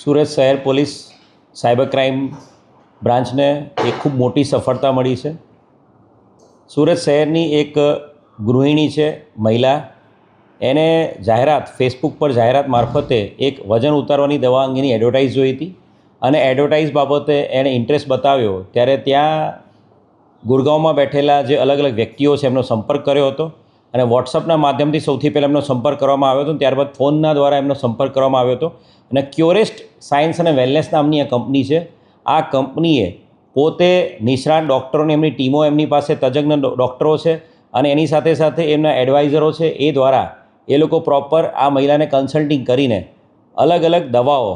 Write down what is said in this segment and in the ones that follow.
સુરત શહેર police cyber crime બ્રાન્ચને એક ખૂબ મોટી સફળતા મળી છે. સુરત શહેરની એક ગૃહિણી છે મહિલા, એને ફેસબુક પર જાહેરાત મારફતે એક વજન ઉતારવાની દવા અંગેની એડવર્ટાઇઝ જોઈ હતી અને એડવર્ટાઇઝ બાબતે એણે ઇન્ટરેસ્ટ બતાવ્યો. ત્યારે ત્યાં ગુરગાંવમાં બેઠેલા જે અલગ અલગ વ્યક્તિઓ છે એમનો સંપર્ક કર્યો હતો અને વોટ્સઅપના માધ્યમથી સૌથી પહેલાં એમનો સંપર્ક કરવામાં આવ્યો હતો. ત્યારબાદ ફોનના દ્વારા એમનો સંપર્ક કરવામાં આવ્યો હતો અને ક્યોરેસ્ટ સાયન્સ અને વેલનેસ નામની આ કંપની છે. આ કંપનીએ પોતે નિષ્ણાત ડૉક્ટરોની એમની ટીમો એમની પાસે તજજ્ઞ ડૉક્ટરો છે અને એની સાથે સાથે એમના એડવાઇઝરો છે. એ દ્વારા એ લોકો પ્રોપર આ મહિલાને કન્સલ્ટિંગ કરીને અલગ અલગ દવાઓ,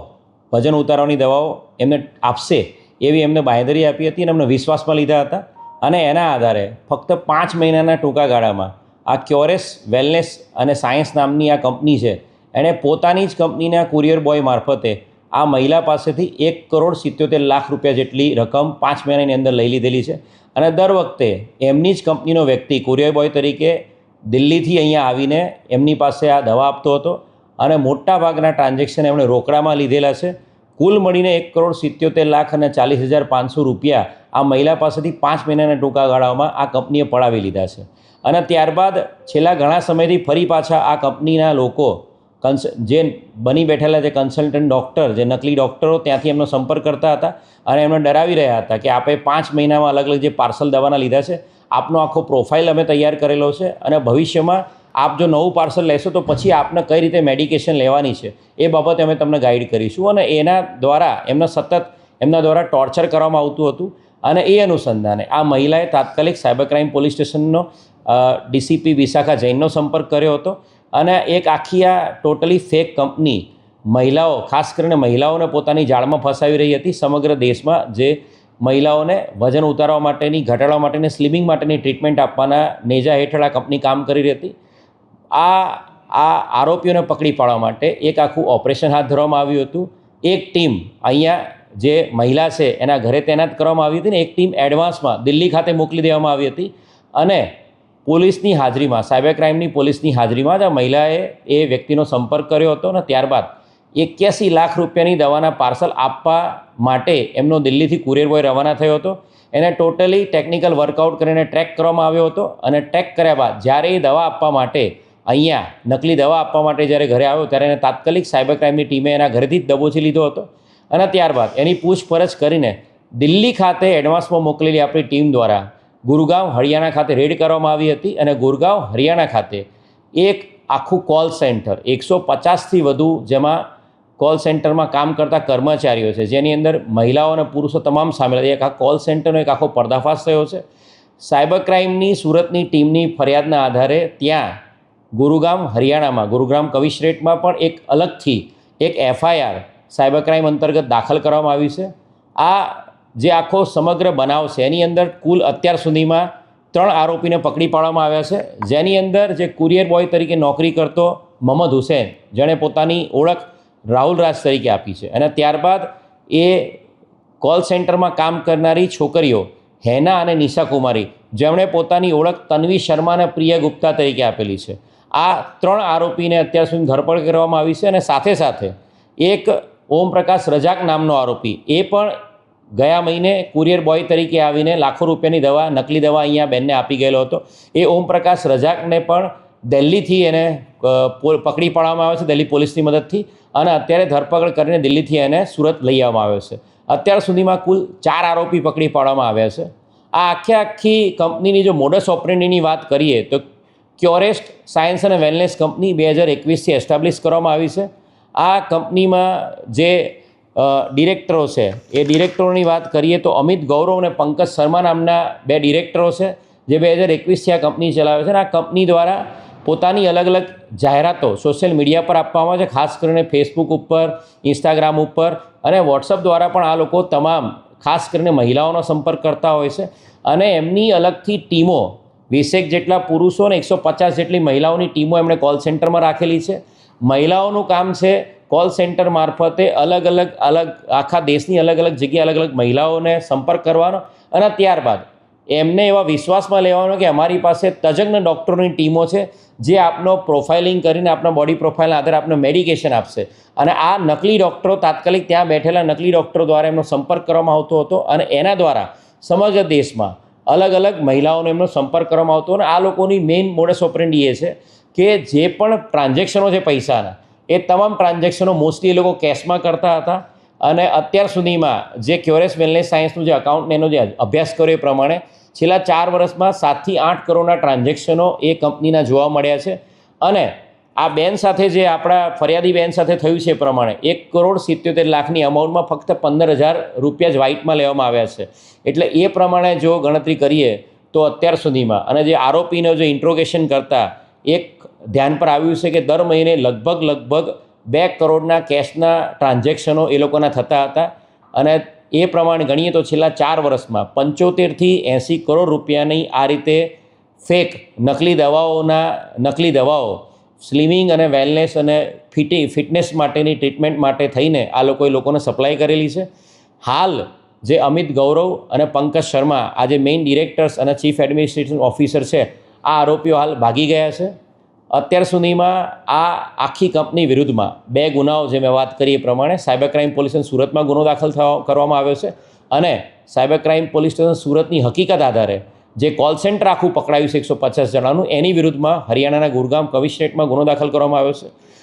વજન ઉતારવાની દવાઓ એમને આપશે એવી એમને બાંહેધરી આપી હતી અને એમને વિશ્વાસમાં લીધા હતા. અને એના આધારે ફક્ત 5 મહિનાના ટૂંકા ગાળામાં આ ક્યોરેસ વેલનેસ અને સાયન્સ નામની આ કંપની છે, એણે પોતાની જ કંપનીના કુરિયર બોય મારફતે આ મહિલા પાસેથી 1,77,00,000 રૂપિયા જેટલી રકમ 5 મહિનાની અંદર લઈ લીધેલી છે. અને દર વખતે એમની જ કંપનીનો વ્યક્તિ કુરિયર બોય તરીકે દિલ્હીથી અહીંયા આવીને એમની પાસે આ દવા આપતો હતો અને મોટાભાગના ટ્રાન્ઝેક્શન એમણે રોકડામાં લીધેલા છે. કુલ મળીને 1,70,40,500 રૂપિયા આ મહિલા પાસેથી 5 મહિનાના ટૂંકા ગાળામાં આ કંપનીએ પડાવી લીધા છે. અને ત્યારબાદ છેલ્લા ઘણા સમયથી ફરી પાછા આ કંપનીના લોકો જે બની બેઠેલા જે કન્સલ્ટન્ટ ડૉક્ટર, જે નકલી ડૉક્ટરો, ત્યાંથી એમનો સંપર્ક કરતા હતા અને એમને ડરાવી રહ્યા હતા કે આપણે 5 મહિનામાં અલગ અલગ જે પાર્સલ દવાના લીધા છે, આપનો આખો પ્રોફાઇલ અમે તૈયાર કરેલો છે અને ભવિષ્યમાં આપ જો નવું પાર્સલ લેશો તો પછી આપને કઈ રીતે મેડિકેશન લેવાની છે એ બાબતે અમે તમને ગાઈડ કરીશું. અને એના દ્વારા એમના દ્વારા ટોર્ચર કરવામાં આવતું હતું અને એ અનુસંધાને આ મહિલાએ તાત્કાલિક સાયબર ક્રાઇમ પોલીસ સ્ટેશનનો ડીસીપી વિશાખા જૈનનો સંપર્ક કર્યો હતો અને એક આખી આ ટોટલી ફેક કંપની મહિલાઓ, ખાસ કરીને મહિલાઓને પોતાની જાળમાં ફસાવી રહી હતી. સમગ્ર દેશમાં જે મહિલાઓને વજન ઉતારવા માટેની, ઘટાડવા માટેની, સ્લિમિંગ માટેની ટ્રીટમેન્ટ આપવાના નેજા હેઠળ આ કંપની કામ કરી રહી હતી. આ આરોપીઓને પકડી પાડવા માટે એક આખું ઓપરેશન હાથ ધરવામાં આવ્યું હતું. એક ટીમ અહીંયા જે મહિલા છે એના ઘરે તૈનાત કરવામાં આવી હતી ને એક ટીમ એડવાન્સમાં દિલ્હી ખાતે મોકલી દેવામાં આવી હતી અને પોલીસની હાજરીમાં, સાયબર ક્રાઇમની પોલીસની હાજરીમાં જ આ મહિલાએ એ વ્યક્તિનો સંપર્ક કર્યો હતો અને ત્યારબાદ 81 લાખ રૂપિયાની દવાના પાર્સલ આપવા માટે એમનો દિલ્હીથી કુરિયર બોય રવાના થયો હતો. એને ટોટલી ટેકનિકલ વર્કઆઉટ કરીને ટ્રેક કરવામાં આવ્યો હતો અને ટ્રેક કર્યા બાદ જ્યારે એ દવા આપવા માટે અહીંયા નકલી દવા આપવા માટે જ્યારે ઘરે આવ્યો ત્યારે એને તાત્કાલિક સાયબર ક્રાઇમની ટીમે એના ઘરેથી જ દબોચી લીધો હતો અને ત્યારબાદ એની પૂછપરછ કરીને દિલ્હી ખાતે એડવાન્સમાં મોકલેલી આપણી ટીમ દ્વારા ગુરગાંવ હરિયાણા ખાતે રેડ કરવામાં આવી હતી અને ગુરગાંવ હરિયાણા ખાતે એક આખું કોલ સેન્ટર 150થી વધુ, જેમાં કોલ સેન્ટરમાં કામ કરતા કર્મચારીઓ છે, જેની અંદર મહિલાઓ અને પુરુષો તમામ સામેલ હતા. એક આ કોલ સેન્ટરનો એક આખો પર્દાફાશ થયો છે. સાયબર ક્રાઇમની સુરતની ટીમની ફરિયાદના આધારે ત્યાં ગુરુગ્રામ હરિયાણામાં, ગુરુગ્રામ કમિશનરેટમાં પણ એક અલગથી એક FIR સાયબર ક્રાઇમ અંતર્ગત દાખલ કરવામાં આવી છે. આ જે આખો સમગ્ર બનાવ છે એની અંદર કુલ અત્યાર સુધીમાં 3 આરોપીને પકડી પાડવામાં આવ્યા છે, જેની અંદર જે કુરિયર બોય તરીકે નોકરી કરતો મોહમ્મદ હુસૈન, જેણે પોતાની ઓળખ રાહુલ રાજ તરીકે આપી છે, અને ત્યારબાદ એ કોલ સેન્ટરમાં કામ કરનારી છોકરીઓ હેના અને નિશા કુમારી, જેમણે પોતાની ઓળખ તન્વી શર્મા અને પ્રિયા ગુપ્તા તરીકે આપેલી છે. આ 3 આરોપીને અત્યાર સુધી ધરપકડ કરવામાં આવી છે અને સાથે સાથે એક ઓમપ્રકાશ રજાક નામનો આરોપી, એ પણ ગયા મહિને કુરિયર બોય તરીકે આવીને લાખો રૂપિયાની દવા, નકલી દવા અહીંયા બેનને આપી ગયેલો હતો. એ ઓમપ્રકાશ રજાકને પણ દિલ્હીથી એને પકડી પાડવામાં આવ્યો છે દિલ્હી પોલીસની મદદથી અને અત્યારે ધરપકડ કરીને દિલ્હીથી એને સુરત લઈ આવવામાં આવ્યો છે. અત્યાર સુધીમાં કુલ 4 આરોપી પકડી પાડવામાં આવ્યા છે. આ આખી કંપનીની જો મોડસ ઓપરેન્ડીની વાત કરીએ તો ક્યોરેસ્ટ સાયન્સ અને વેલનેસ કંપની 2021થી એસ્ટાબ્લિશ કરવામાં આવી છે. આ કંપનીમાં જે ડિરેક્ટરો છે એ ડિરેક્ટરોની વાત કરીએ તો અમિત ગૌરવ અને પંકજ શર્મા નામના 2 ડિરેક્ટરો છે, જે 2021થી આ કંપની ચલાવે છે. અને આ કંપની દ્વારા પોતાની અલગ અલગ જાહેરાતો સોશિયલ મીડિયા પર આપવામાં આવે છે, ખાસ કરીને ફેસબુક ઉપર, ઇન્સ્ટાગ્રામ ઉપર અને વોટ્સઅપ દ્વારા પણ આ લોકો તમામ ખાસ કરીને મહિલાઓનો સંપર્ક કરતા હોય છે. અને એમની અલગથી ટીમો 20 જેટલા પુરુષો અને 150 જેટલી મહિલાઓની ટીમો એમણે કોલ સેન્ટરમાં રાખેલી છે. મહિલાઓનું કામ છે કોલ સેન્ટર મારફતે અલગ અલગ આખા દેશની અલગ અલગ જગ્યાએ અલગ અલગ મહિલાઓને સંપર્ક કરવાનો અને ત્યારબાદ એમને એવા વિશ્વાસમાં લેવાનો કે અમારી પાસે તજજ્ઞ ડૉક્ટરોની ટીમો છે જે આપનો પ્રોફાઇલિંગ કરીને આપણા બોડી પ્રોફાઇલના આધારે આપને મેડિકેશન આપશે. અને આ નકલી ડૉક્ટરો તાત્કાલિક ત્યાં બેઠેલા નકલી ડૉક્ટરો દ્વારા એમનો સંપર્ક કરવામાં આવતો હતો અને એના દ્વારા સમગ્ર દેશમાં અલગ અલગ મહિલાઓનો એમનો સંપર્ક કરવામાં આવતો. અને આ લોકોની મેઇન મોડસ ઓપરેન્ડી એ છે કે જે પણ ટ્રાન્ઝેક્શનો છે પૈસાના, એ તમામ ટ્રાન્ઝેક્શનો મોસ્ટલી એ લોકો કેશમાં કરતા હતા. અને અત્યાર સુધીમાં જે ક્યોરેસ વેલનેસ સાયન્સનું જે અકાઉન્ટ એનો જે અભ્યાસ કર્યો એ પ્રમાણે છેલ્લા 4 વર્ષમાં 7 થી 8 કરોડના ટ્રાન્ઝેક્શનો એ કંપનીના જોવા મળ્યા છે. અને આ બેન સાથે જે આપણા ફરિયાદી બેન સાથે થયું છે એ પ્રમાણે 1,77,00,000ની અમાઉન્ટમાં ફક્ત 15,000 રૂપિયા જ વ્હાઇટમાં લેવામાં આવ્યા છે. એટલે એ પ્રમાણે જો ગણતરી કરીએ તો અત્યાર સુધીમાં અને જે આરોપીનો જે ઇન્ટ્રોગેશન કરતાં એક ધ્યાન પર આવ્યું છે કે દર મહિને લગભગ 2 કરોડના કેશના ટ્રાન્ઝેક્શનો એ લોકોના થતા હતા. અને એ પ્રમાણે ગણીએ તો છેલ્લા 4 વર્ષમાં 75 થી 80 કરોડ રૂપિયાની આ રીતે ફેક નકલી દવાઓ સ્લિમિંગ અને વેલનેસ અને ફિટનેસ માટેની ટ્રીટમેન્ટ માટે થઈને આ લોકોને સપ્લાય કરેલી છે. હાલ જે અમિત ગૌરવ અને પંકજ શર્મા આ જે મેઇન ડિરેક્ટર્સ અને ચીફ એડમિનિસ્ટ્રેશન ઓફિસર છે, આ આરોપીઓ હાલ ભાગી ગયા છે. અત્યાર સુધીમાં આ આખી કંપની વિરુદ્ધમાં 2 ગુનાઓ જે મેં વાત કરી એ પ્રમાણે સાયબર ક્રાઇમ પોલીસ સ્ટેશન સુરતમાં ગુનો દાખલ કરવામાં આવ્યો છે. અને સાયબર ક્રાઇમ પોલીસ સ્ટેશન સુરતની હકીકત આધારે જે કોલ સેન્ટર આખું પકડાયું છે 150 જણાનું, એની વિરુદ્ધમાં હરિયાણાના ગુરગામ કમિશનરેટમાં ગુનો દાખલ કરવામાં આવ્યો છે.